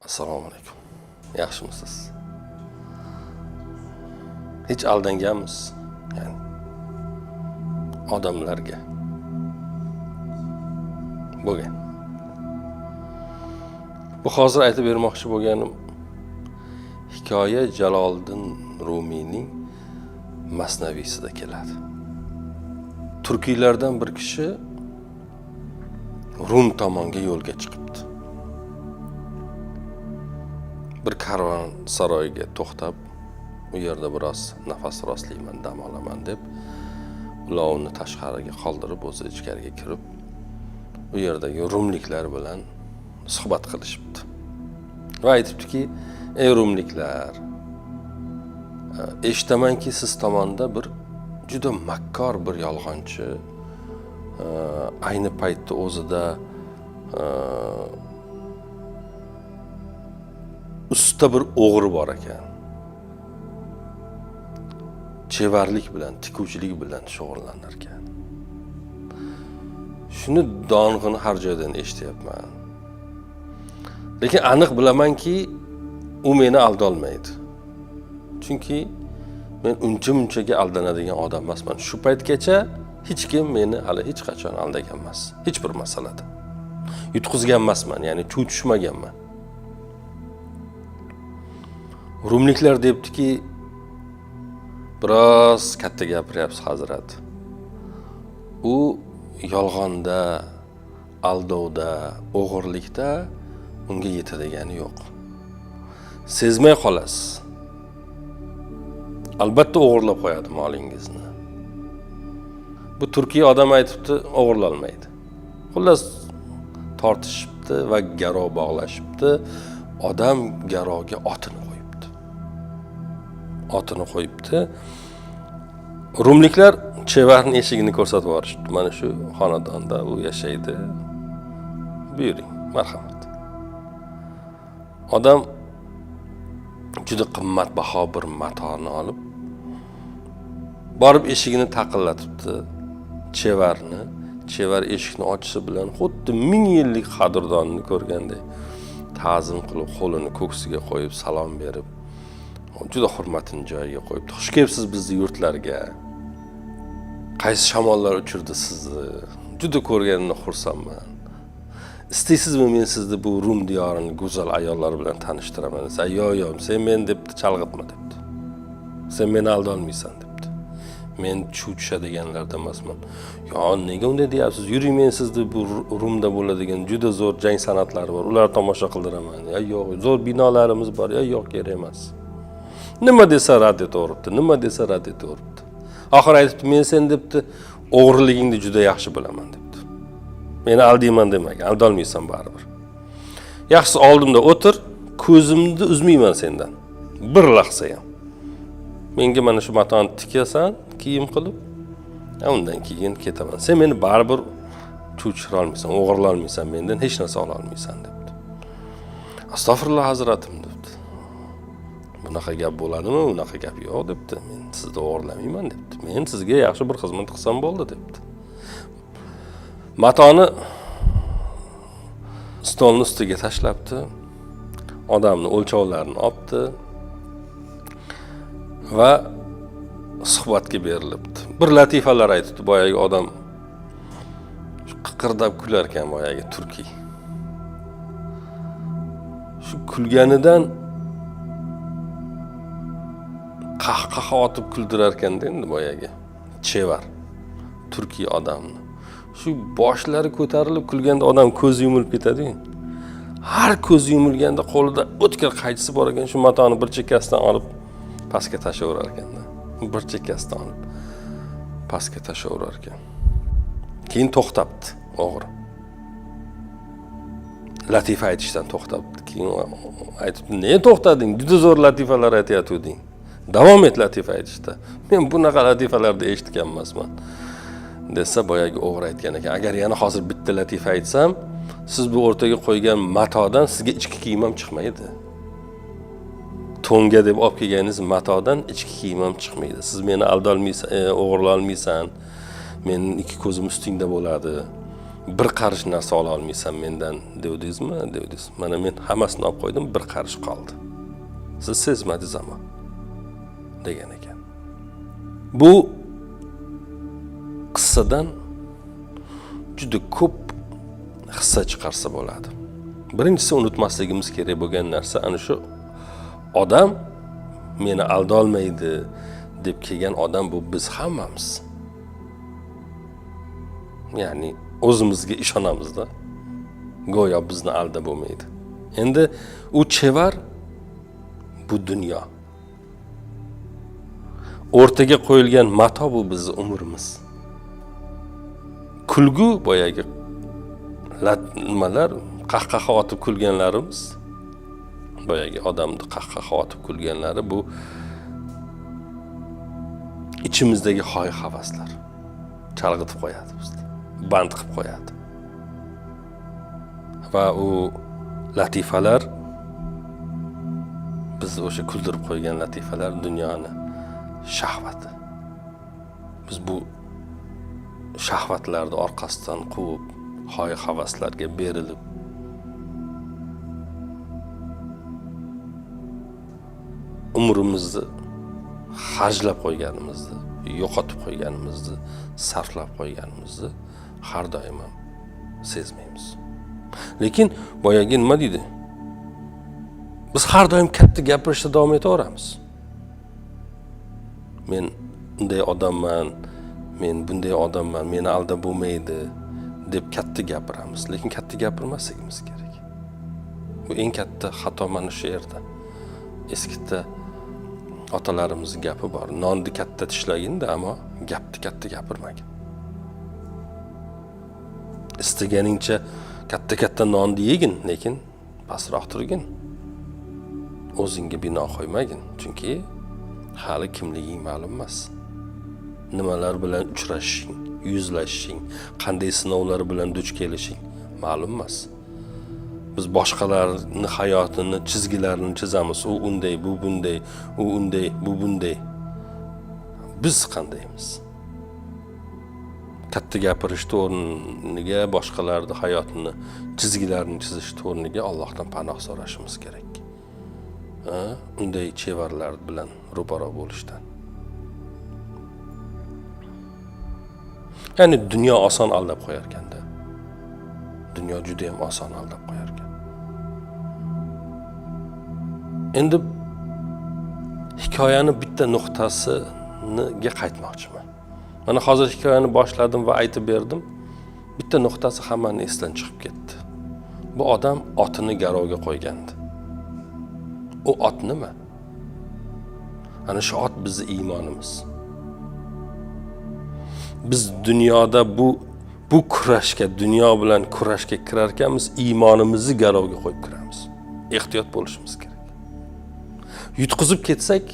Assalomu alaykum. Yaxshimisiz? Hech aldanganmiz, ya'ni odamlarga bo'lgan. Bu hozir aytib bermoqchi bo'lganim hikoya Jaloliddin Rumiyning masnaviysida keladi. Turkiylardan bir kishi Rum tomonga yo'lga chiqibdi. Bir karvon saroyiga to'xtab, u yerda biroz nafas rostlayman, dam olaman deb ulovni tashqariga qoldirib, o'zi ichkariga kirib, u yerdagi rumliklar bilan suhbat qilishibdi. Va aytibdiki, ey rumliklar, eshitamanki siz tomonda bir juda makkor bir yolg'onchi, ayni paytda o'zida usta bir o'g'ri bor ekan. Chevarlik bilan, tikuvchilik bilan shug'ullanar ekan. Shuni dong'ini har joydan eshityapman. Lekin aniq bilamanki, u meni aldolmaydi. Chunki men uncha-munchaga aldanadigan odam emasman. Shu paytgacha hech kim meni hali hech qachon aldagan emas. Hech bir masalada. Yutqizgan emasman, ya'ni chuv tushmaganman. Rumliklar debdiki, biroz katta gapiryapsiz hazrat. U yolg'onda, aldovda, o'g'irlikda unga yetadigani yo'q. Sezmay qolasiz. Albatta o'g'irlab qo'yadi molingizni. Bu Turkiya odam aytibdi, o'g'irlolmaydi. Xullas tortishibdi va garov bog'lashibdi. Odam garovga otini qo'yibdi. Rumliklar chevarning eshigini ko'rsatib yuborishdi. Mana shu xonadonda u yashaydi. Buyuring, marhamat. Odam juda qimmatbaho bir matoni olib borib eshigini taqillatibdi. Chevar eshikni ochishi bilan xuddi 1000 yillik qadrdonni ko'rgandek ta'zim qilib, qo'lini ko'ksiga qo'yib salom berib, juda hurmatini joyiga qo'yibdi. Xush kelibsiz bizning yurtlarga. Qaysi shamollar uchirdi sizni? Juda ko'rganimdan xursandman. İsteysizmi men sizni bu Rum diyorining go'zal ayollari bilan tanishtiraman desa, yo'q, sen men debdi, chalg'itma debdi. Sen meni aldolmaysan debdi. Men chuv tushadiganlardan emasman. Yo, nega unday deyapsiz? Yuring, men sizni bu Rumda bo'ladigan juda zo'r jang san'atlari bor. Ular tomosha qildiraman. Yo'q, zo'r binolarimiz bor. Yo'q, kerak emas. Nima desa rad etaveribdi. Oxir aytibdi, men sen debdi, o'g'riligingni juda yaxshi bilaman debdi. Meni aldayman demagan, aldolmaysan baribir. Yaxshisi oldimda o'tir, ko'zimni uzmayman sendan. Bir lahza ham. Menga mana shu matoni tikasan, kiyim qilib, undan keyin ketaman. Sen meni baribir chuchira olmaysan, o'g'irla olmaysan, mendan hech narsa ola olmaysan debdi. Astag'firulloh hazratim debdi. Bunaqa gap bo'ladimi? Unaqa gap yo'q debdi. Men sizni o'g'irlamayman debdi. Men sizga yaxshi bir xizmat qilsam bo'ldi debdi. Matoni stolning ustiga tashlabdi. Odamning o'lchovlarini olibdi va suhbatga berilibdi. Bir latifalar aytibdi, boyagi odam qiqirlab kular ekan, boyagi turkiy. Shu kulganidan qahqaha otib kuldirar ekanda endi boyagi chevar turkiy odamni. Shu boshlari ko'tarilib kulganda odam ko'zi yumilib ketadi-ku. Har ko'zi yumilganda qo'lida o'tkir qaychisi bor ekan, shu matoni bir chekkasidan olib pastga tashlaverar ekanda. Bir chekkasidan olib pastga tashlaverar ekan. Keyin to'xtabdi o'g'ri. Latifa aytishdan to'xtabdi. Keyin aytibdi, "Nega to'xtading? Juda zo'r latifalar aytayotganding. Davom et latifa aytishda. Men bunaqa latifalarni eshitgan emasman." desa, boyagi o'g'ri aytgan ekan, "Agar yana hozir bitta latifa aytsam, siz bu o'rtaga qo'ygan matodan sizga ichki kiyim ham chiqmaydi. To'nga deb olib kelganingiz matodan ichki kiyim ham chiqmaydi. Siz meni aldolmaysan, o'g'irla olmaysan. Mening ikki ko'zim ustingda bo'ladi. bir qarish narsa ola olmaysan mendan devdingizmi? Devdingiz. Mana men hammasini olib qo'ydim, bir qarish qoldi. Siz sezmadingiz ama degan ekan. Bu qissadan juda ko'p hissa chiqarsa bo'ladi. Birinchisi unutmasligimiz kerak bo'lgan narsa ana shu odam meni aldolmaydi deb kelgan odam bu biz hammamiz. Ya'ni o'zimizga ishonamizda. Go'yo bizni aldab bo'lmaydi. Endi u chevar bu dunyo. O'rtaga qo'yilgan mato bu bizning umrimiz. Kulgu boyagi nimalar, qahqaha otib kulganlarimiz, boyagi odamni qahqaha otib kulganlari bu ichimizdagi hoy-havaslar chalg'itib qo'yadi bizni, band qilib qo'yadi. Va u latifalar, biz o'sha kuldirib qo'ygan latifalar dunyoni shahvati. Biz bu shahvatlarni orqasidan quvib, hoy-havaslarga berilib umrimizni xarjlab qo'yganimizni, yo'qotib qo'yganimizni, sarflab qo'yganimizni har doim sezmaymiz. Lekin boyagi nima deydi? Biz har doim katta gapirishda davom etaveramiz. Men bunday odamman, men bunday odamman, meni aldab bo'lmaydi deb katta gapiramiz. Lekin katta gapirmasligimiz kerak. Bu eng katta xato mana shu yerda. Eskida otalarimiz gapi bor. Nonni katta tishlaginda, ammo gapni katta gapirmagin. Istaganingcha katta nonni yegin, lekin pastroq turgin. O'zingga bino qo'ymagin, chunki hali kimliging ma'lum emas. Nimalar bilan uchrashishing, yuzlashishing, qanday sinovlar bilan duch kelishing ma'lum emas. Biz boshqalarning hayotini, chizgilarini chizamiz. U unday, bu bunday, u unday, bu bunday. Biz qandaymiz? Katta gapirish o'rniga boshqalarning hayotini, chizgilarini chizish o'rniga Allohdan panoh so'rashimiz kerak. Unday chevarlar bilan ro'para bo'lishdan. Ya'ni dunyo oson aldab qo'yar ekanda. Dunyo juda ham oson aldab qo'yar ekan. Endi hikoyani bitta nuqtasiga qaytmoqchiman. Mana hozir hikoyani boshladim va aytib berdim. Bitta nuqtasi hammani esdan chiqib ketdi. Bu odam otini garovga qo'ygandi. U ot nima? Ana shu ot bizning iymonimiz. Biz dunyoda bu kurashga, dunyo bilan kurashga kirar ekanmiz, iymonimizni garovga qo'yib kiramiz. Ehtiyot bo'lishimiz kerak. Yutqizib ketsak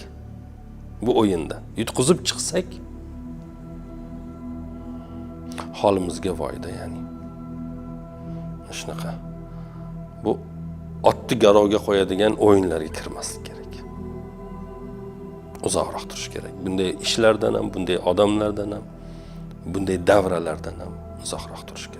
bu o'yinda, yutqizib chiqsak holimizga voyda, ya'ni. Shunaqa. Bu otni garovga qo'yadigan o'yinlarga kirmaslik kerak. Uzoqroq turish kerak. Bunday ishlardan ham, bunday odamlardan ham, bunday davralardan ham uzoqroq turish kerak.